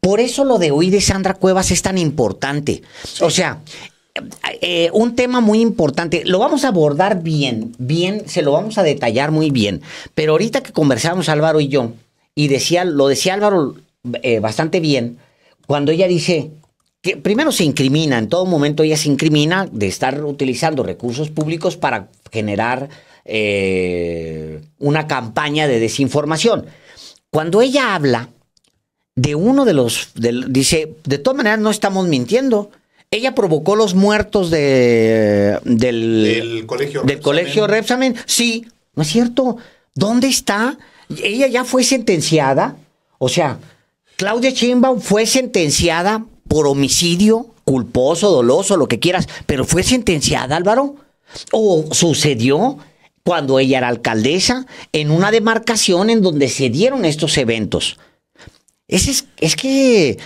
Por eso lo de hoy de Sandra Cuevas es tan importante. Sí. O sea, un tema muy importante. Lo vamos a abordar bien, se lo vamos a detallar muy bien. Pero ahorita que conversamos Álvaro y yo, y lo decía Álvaro bastante bien, cuando ella dice que primero se incrimina, en todo momento ella se incrimina de estar utilizando recursos públicos para generar una campaña de desinformación. Cuando ella habla de uno de dice, de todas maneras no estamos mintiendo. Ella provocó los muertos del colegio Repsamen. Sí, no es cierto. ¿Dónde está? Ella ya fue sentenciada. O sea, Claudia Sheinbaum fue sentenciada por homicidio, culposo, doloso, lo que quieras. Pero fue sentenciada, Álvaro. ¿O sucedió cuando ella era alcaldesa en una demarcación en donde se dieron estos eventos? Es que...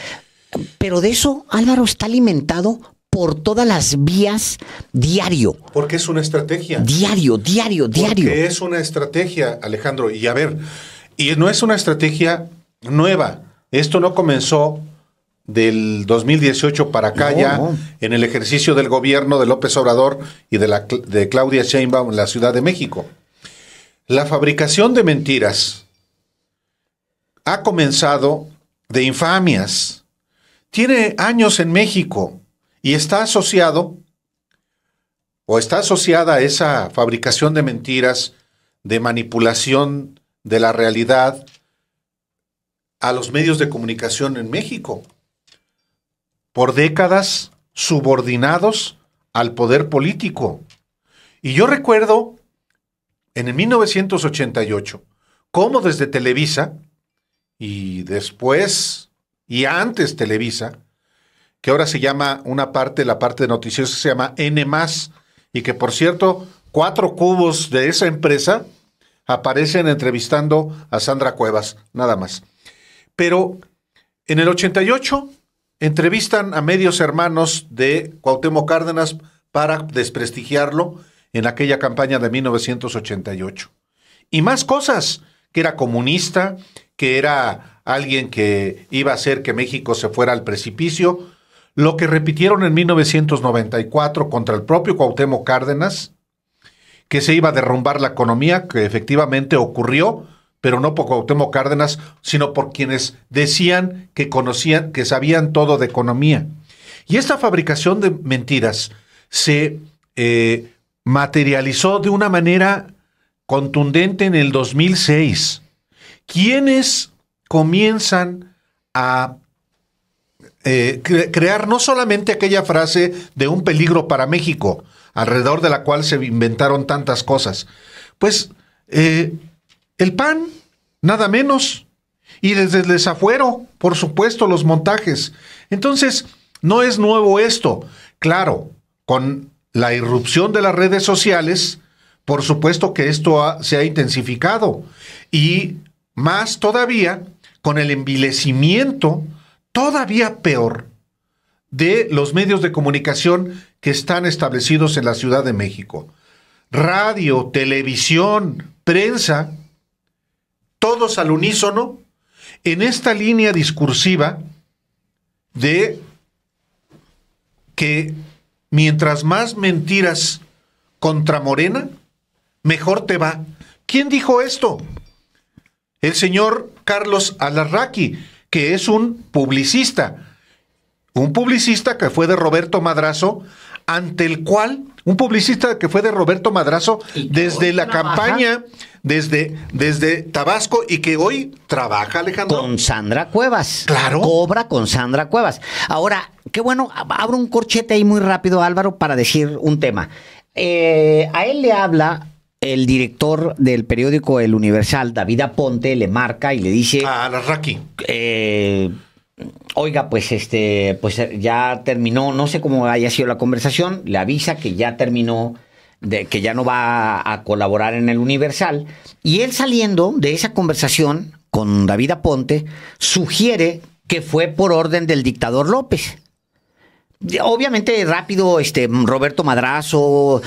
Pero de eso, Álvaro, está alimentado por todas las vías diario. Porque es una estrategia. Diario. Porque es una estrategia, Alejandro. Y a ver, y no es una estrategia nueva. Esto no comenzó del 2018 para acá, en el ejercicio del gobierno de López Obrador y de Claudia Sheinbaum en la Ciudad de México. La fabricación de mentiras ha comenzado de infamias. Tiene años en México y está asociada a esa fabricación de mentiras, de manipulación de la realidad a los medios de comunicación en México. Por décadas subordinados al poder político. Y yo recuerdo en el 1988 cómo desde Televisa y después y antes Televisa, que ahora se llama la parte de noticiosos se llama N+, y que por cierto, 4 cubos de esa empresa aparecen entrevistando a Sandra Cuevas, nada más. Pero en el 88 entrevistan a medios hermanos de Cuauhtémoc Cárdenas para desprestigiarlo en aquella campaña de 1988. Y más cosas, que era comunista, que era alguien que iba a hacer que México se fuera al precipicio, lo que repitieron en 1994 contra el propio Cuauhtémoc Cárdenas, que se iba a derrumbar la economía, que efectivamente ocurrió, pero no por Cuauhtémoc Cárdenas, sino por quienes decían que conocían, que sabían todo de economía. Y esta fabricación de mentiras se materializó de una manera contundente en el 2006. ¿Quiénes comienzan a crear no solamente aquella frase de un peligro para México, alrededor de la cual se inventaron tantas cosas? Pues el PAN, nada menos, y desde el desafuero, por supuesto, los montajes. Entonces, no es nuevo esto. Claro, con la irrupción de las redes sociales, por supuesto que esto se ha intensificado, y más todavía con el envilecimiento, todavía peor, de los medios de comunicación que están establecidos en la Ciudad de México. Radio, televisión, prensa, todos al unísono, en esta línea discursiva de que mientras más mentiras contra Morena, mejor te va. ¿Quién dijo esto? El señor Carlos Alarraqui, que es un publicista que fue de Roberto Madrazo, desde la campaña, desde Tabasco, y que hoy trabaja, Alejandro, con Sandra Cuevas. Claro. Cobra con Sandra Cuevas. Ahora, qué bueno, abro un corchete ahí muy rápido, Álvaro, para decir un tema. A él le habla el director del periódico El Universal, David Aponte, le marca y le dice... A Alarraqui. Oiga, pues ya terminó, no sé cómo haya sido la conversación, le avisa que ya terminó, que ya no va a colaborar en El Universal, y él, saliendo de esa conversación con David Aponte, sugiere que fue por orden del dictador López. Obviamente rápido, Roberto Madrazo,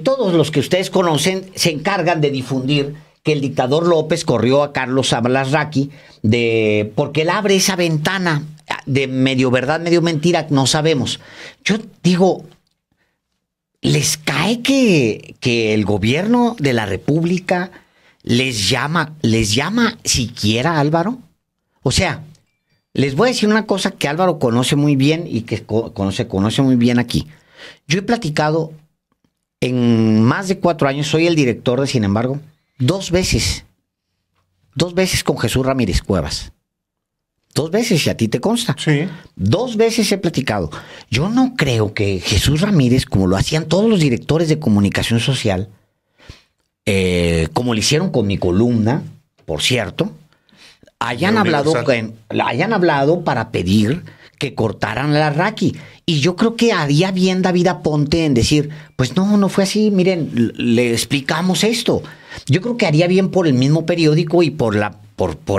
todos los que ustedes conocen se encargan de difundir que el dictador López corrió a Carlos Alarraqui porque él abre esa ventana de medio verdad, medio mentira, no sabemos. Yo digo, ¿les cae que el gobierno de la República les llama siquiera, Álvaro? O sea, les voy a decir una cosa que Álvaro conoce muy bien y que conoce muy bien aquí. Yo he platicado en más de 4 años, soy el director de Sin embargo, 2 veces con Jesús Ramírez Cuevas. 2 veces, si a ti te consta. Sí. 2 veces he platicado. Yo no creo que Jesús Ramírez, como lo hacían todos los directores de comunicación social, como lo hicieron con mi columna, por cierto, hayan hablado para pedir que cortaran a Larraqui. Y yo creo que haría bien David Aponte en decir, pues no fue así, miren, le explicamos esto. Yo creo que haría bien por el mismo periódico y por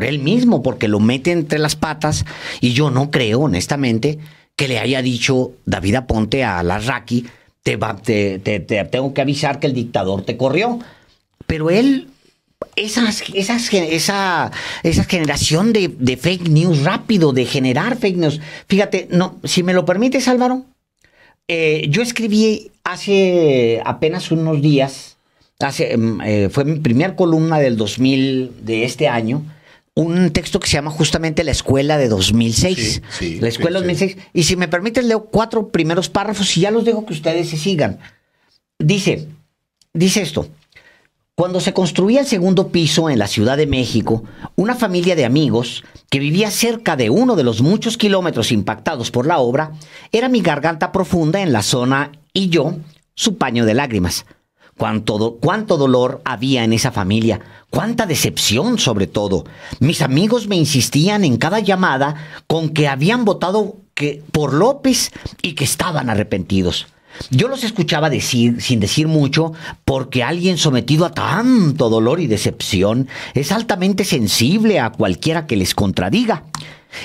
él mismo, porque lo mete entre las patas. Y yo no creo, honestamente, que le haya dicho David Aponte a Larraqui, te tengo que avisar que el dictador te corrió. Pero él, esa generación de fake news rápido, de generar fake news. Fíjate, no, si me lo permites, Álvaro, yo escribí hace apenas unos días, fue mi primer columna del 2000, de este año, un texto que se llama justamente La Escuela de 2006. Sí, La Escuela 2006. Sí. Y si me permites, leo 4 primeros párrafos y ya los dejo que ustedes se sigan. Dice esto. Cuando se construía el segundo piso en la Ciudad de México, una familia de amigos que vivía cerca de uno de los muchos kilómetros impactados por la obra, era mi garganta profunda en la zona y yo, su paño de lágrimas. Cuánto dolor había en esa familia, cuánta decepción sobre todo. Mis amigos me insistían en cada llamada con que habían votado por López y que estaban arrepentidos. Yo los escuchaba decir, sin decir mucho, porque alguien sometido a tanto dolor y decepción es altamente sensible a cualquiera que les contradiga.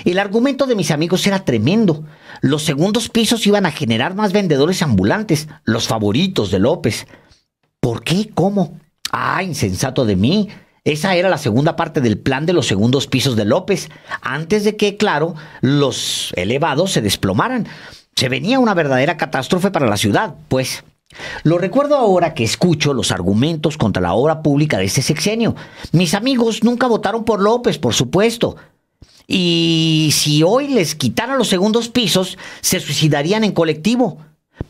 El argumento de mis amigos era tremendo. Los segundos pisos iban a generar más vendedores ambulantes, los favoritos de López. ¿Por qué? ¿Cómo? ¡Ah, insensato de mí! Esa era la segunda parte del plan de los segundos pisos de López, antes de que, claro, los elevados se desplomaran. Se venía una verdadera catástrofe para la ciudad, pues. Lo recuerdo ahora que escucho los argumentos contra la obra pública de este sexenio. Mis amigos nunca votaron por López, por supuesto. Y si hoy les quitaran los segundos pisos, se suicidarían en colectivo.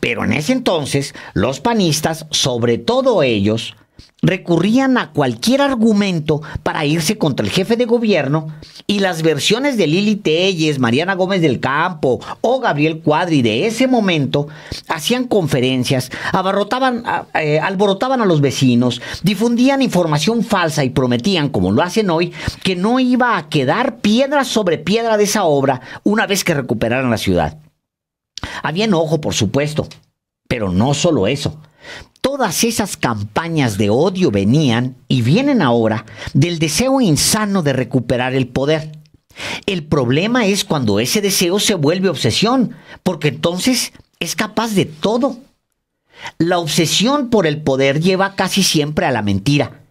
Pero en ese entonces, los panistas, sobre todo ellos, recurrían a cualquier argumento para irse contra el jefe de gobierno, y las versiones de Lili Téllez, Mariana Gómez del Campo o Gabriel Cuadri de ese momento hacían conferencias, alborotaban a los vecinos, difundían información falsa y prometían, como lo hacen hoy, que no iba a quedar piedra sobre piedra de esa obra una vez que recuperaran la ciudad. Había enojo, por supuesto, pero no solo eso. Todas esas campañas de odio venían y vienen ahora del deseo insano de recuperar el poder. El problema es cuando ese deseo se vuelve obsesión, porque entonces es capaz de todo. La obsesión por el poder lleva casi siempre a la mentira.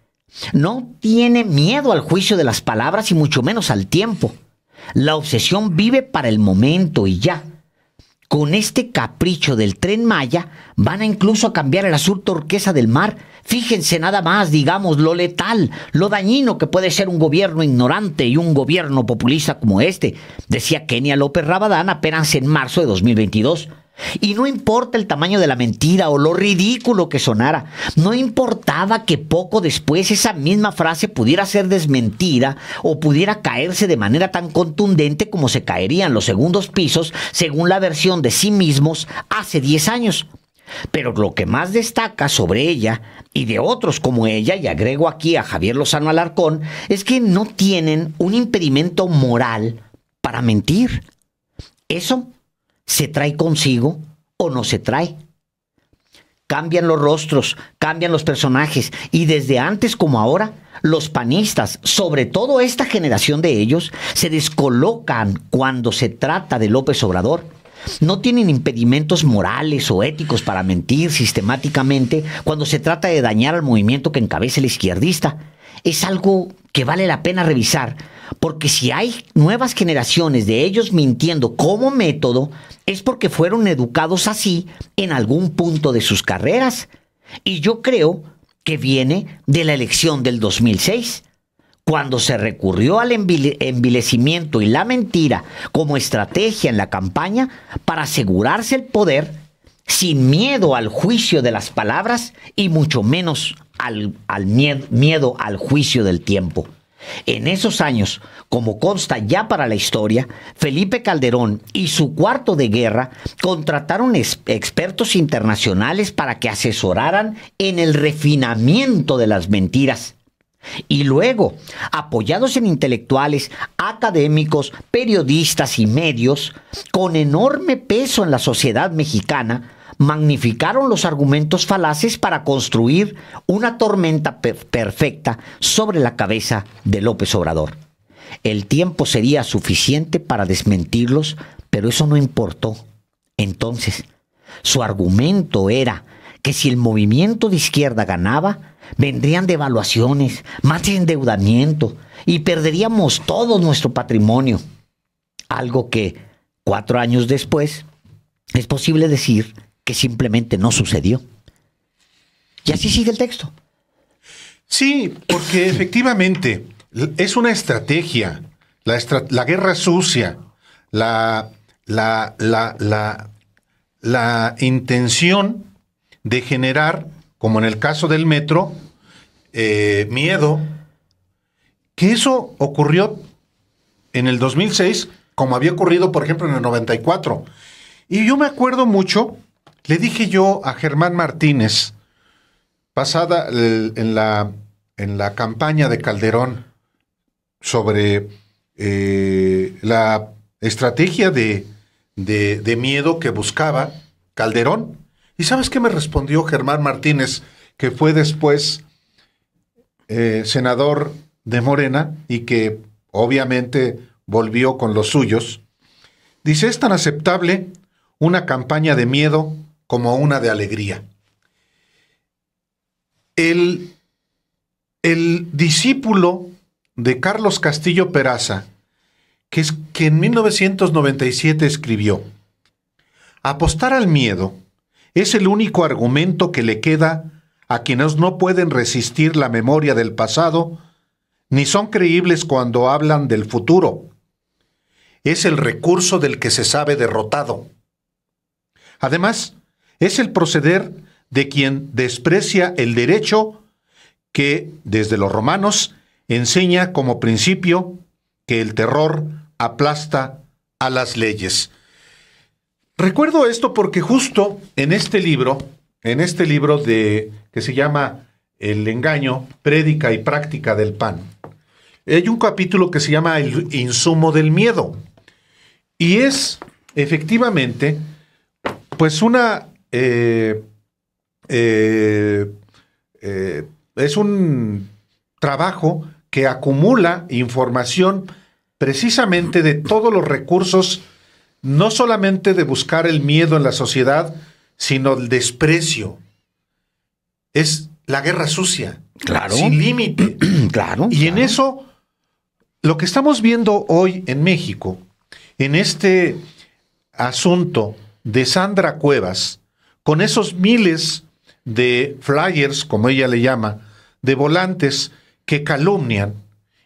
No tiene miedo al juicio de las palabras y mucho menos al tiempo. La obsesión vive para el momento y ya. Con este capricho del Tren Maya, van a incluso a cambiar el azul turquesa del mar. Fíjense nada más, digamos, lo letal, lo dañino que puede ser un gobierno ignorante y un gobierno populista como este, decía Kenia López Rabadán apenas en marzo de 2022. Y no importa el tamaño de la mentira o lo ridículo que sonara, no importaba que poco después esa misma frase pudiera ser desmentida o pudiera caerse de manera tan contundente como se caerían los segundos pisos según la versión de sí mismos hace 10 años. Pero lo que más destaca sobre ella y de otros como ella, y agrego aquí a Javier Lozano Alarcón, es que no tienen un impedimento moral para mentir. Eso ¿se trae consigo o no se trae? Cambian los rostros, cambian los personajes, y desde antes como ahora, los panistas, sobre todo esta generación de ellos, se descolocan cuando se trata de López Obrador. No tienen impedimentos morales o éticos para mentir sistemáticamente cuando se trata de dañar al movimiento que encabeza el izquierdista. Es algo que vale la pena revisar, porque si hay nuevas generaciones de ellos mintiendo como método, es porque fueron educados así en algún punto de sus carreras. Y yo creo que viene de la elección del 2006, cuando se recurrió al envilecimiento y la mentira como estrategia en la campaña para asegurarse el poder sin miedo al juicio de las palabras y mucho menos al miedo al juicio del tiempo. En esos años, como consta ya para la historia, Felipe Calderón y su cuarto de guerra contrataron expertos internacionales para que asesoraran en el refinamiento de las mentiras. Y luego, apoyados en intelectuales, académicos, periodistas y medios, con enorme peso en la sociedad mexicana, magnificaron los argumentos falaces para construir una tormenta perfecta sobre la cabeza de López Obrador. El tiempo sería suficiente para desmentirlos, pero eso no importó. Entonces, su argumento era que si el movimiento de izquierda ganaba, vendrían devaluaciones, más endeudamiento y perderíamos todo nuestro patrimonio. Algo que 4 años después es posible decir que simplemente no sucedió. Y así sigue el texto. Sí, porque efectivamente es una estrategia, la guerra sucia, la intención de generar, como en el caso del metro, miedo, que eso ocurrió en el 2006, como había ocurrido, por ejemplo, en el 94. Y yo me acuerdo mucho, le dije yo a Germán Martínez, pasada en la campaña de Calderón, sobre la estrategia de miedo que buscaba Calderón. ¿Y sabes qué me respondió Germán Martínez, que fue después senador de Morena y que obviamente volvió con los suyos? Dice, es tan aceptable una campaña de miedo como una de alegría. El discípulo de Carlos Castillo Peraza, que en 1997 escribió, apostar al miedo es el único argumento que le queda a quienes no pueden resistir la memoria del pasado, ni son creíbles cuando hablan del futuro. Es el recurso del que se sabe derrotado. Además, es el proceder de quien desprecia el derecho que, desde los romanos, enseña como principio que el terror aplasta a las leyes. Recuerdo esto porque justo en este libro que se llama El engaño, prédica y práctica del pan, hay un capítulo que se llama El insumo del miedo. Y es efectivamente, pues es un trabajo que acumula información precisamente de todos los recursos, no solamente de buscar el miedo en la sociedad, sino el desprecio. Es la guerra sucia, claro, sin límite. Claro. Y en eso, lo que estamos viendo hoy en México, en este asunto de Sandra Cuevas, con esos miles de flyers, como ella le llama, de volantes que calumnian,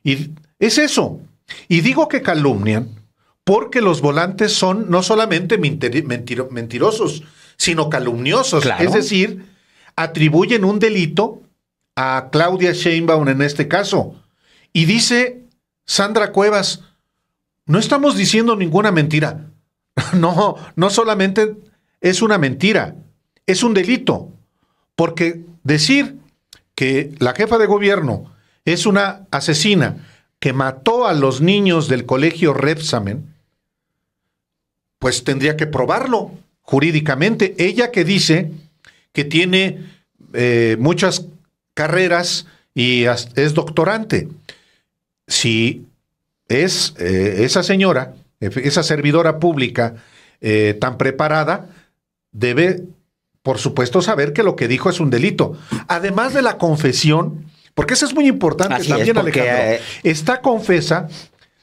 y es eso. Y digo que calumnian porque los volantes son no solamente mentirosos, sino calumniosos. Claro. Es decir, atribuyen un delito a Claudia Sheinbaum en este caso. Y dice Sandra Cuevas, no estamos diciendo ninguna mentira. No solamente es una mentira, es un delito. Porque decir que la jefa de gobierno es una asesina que mató a los niños del colegio Repsamen, pues tendría que probarlo jurídicamente. Ella que dice que tiene muchas carreras y es doctorante. Si es esa señora, esa servidora pública tan preparada, debe, por supuesto, saber que lo que dijo es un delito. Además de la confesión, porque eso es muy importante. Así también, es porque, Alejandro, está confesa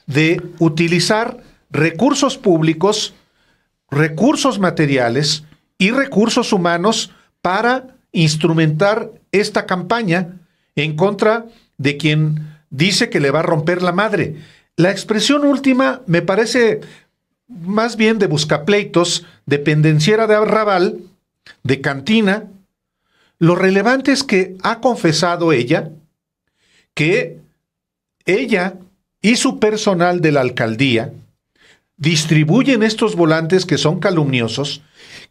de utilizar recursos públicos, recursos materiales y recursos humanos para instrumentar esta campaña en contra de quien dice que le va a romper la madre. La expresión última me parece más bien de buscapleitos, de pendenciera de arrabal, de cantina. Lo relevante es que ha confesado ella que ella y su personal de la alcaldía distribuyen estos volantes que son calumniosos,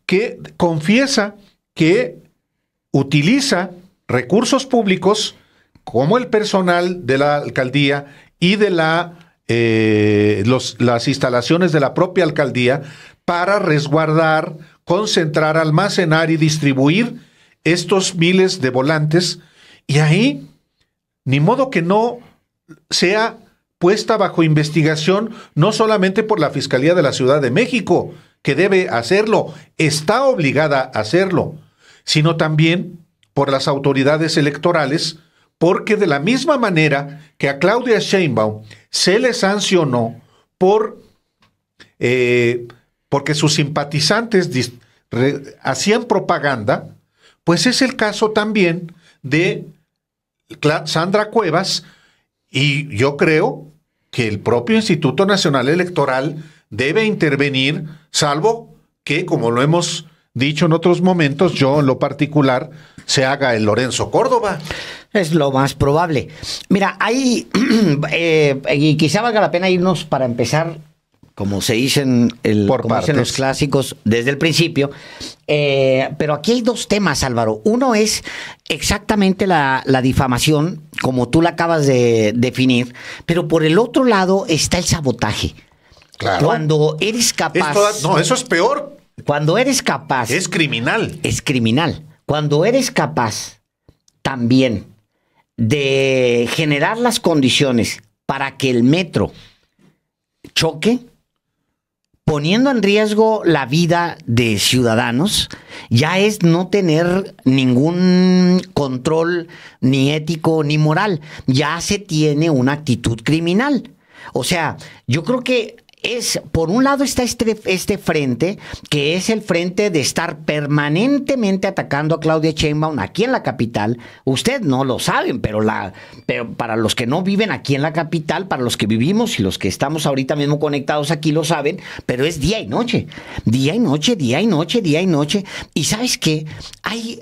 que confiesa que utiliza recursos públicos como el personal de la alcaldía y de las instalaciones de la propia alcaldía para resguardar, concentrar, almacenar y distribuir estos miles de volantes, y ahí ni modo que no sea puesta bajo investigación, no solamente por la Fiscalía de la Ciudad de México, que debe hacerlo, está obligada a hacerlo, sino también por las autoridades electorales, porque de la misma manera que a Claudia Sheinbaum se le sancionó porque sus simpatizantes hacían propaganda, pues es el caso también de Sandra Cuevas, y yo creo que el propio Instituto Nacional Electoral debe intervenir, salvo que, como lo hemos dicho en otros momentos, yo en lo particular, se haga el Lorenzo Córdoba. Es lo más probable. Mira, hay, y quizá valga la pena irnos para empezar, como se dicen, como dicen los clásicos, desde el principio. Pero aquí hay dos temas, Álvaro. Uno es exactamente la difamación, como tú la acabas de definir, pero por el otro lado está el sabotaje. Claro. Cuando eres capaz... No, eso es peor. Cuando eres capaz... Es criminal. Es criminal. Cuando eres capaz también de generar las condiciones para que el metro choque, poniendo en riesgo la vida de ciudadanos, ya es no tener ningún control ni ético ni moral. Ya se tiene una actitud criminal. O sea, yo creo que por un lado está este frente, que es el frente de estar permanentemente atacando a Claudia Sheinbaum aquí en la capital. Ustedes no lo saben, pero para los que no viven aquí en la capital, para los que vivimos y los que estamos ahorita mismo conectados aquí lo saben, pero es día y noche. Día y noche, día y noche, día y noche. Y ¿sabes qué? Hay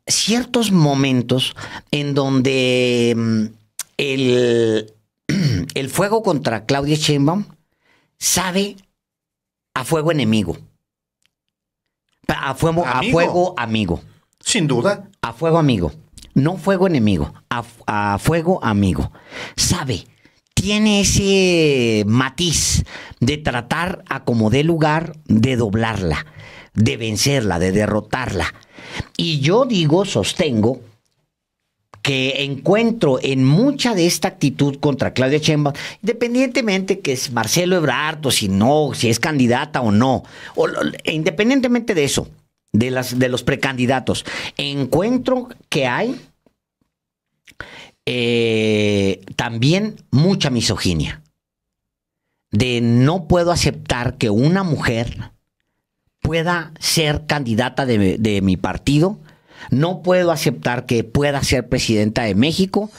ciertos momentos en donde el fuego contra Claudia Sheinbaum sabe a fuego enemigo. A fuego amigo. Sin duda. A fuego amigo. No fuego enemigo. A fuego amigo. Sabe. Tiene ese matiz de tratar a como dé lugar de doblarla, de vencerla, de derrotarla. Y yo sostengo que encuentro en mucha de esta actitud contra Claudia Sheinbaum, independientemente que es Marcelo Ebrard o si es candidata o no, independientemente de eso, de los precandidatos, encuentro que hay también mucha misoginia. De no puedo aceptar que una mujer pueda ser candidata de mi partido. No puedo aceptar que pueda ser presidenta de México.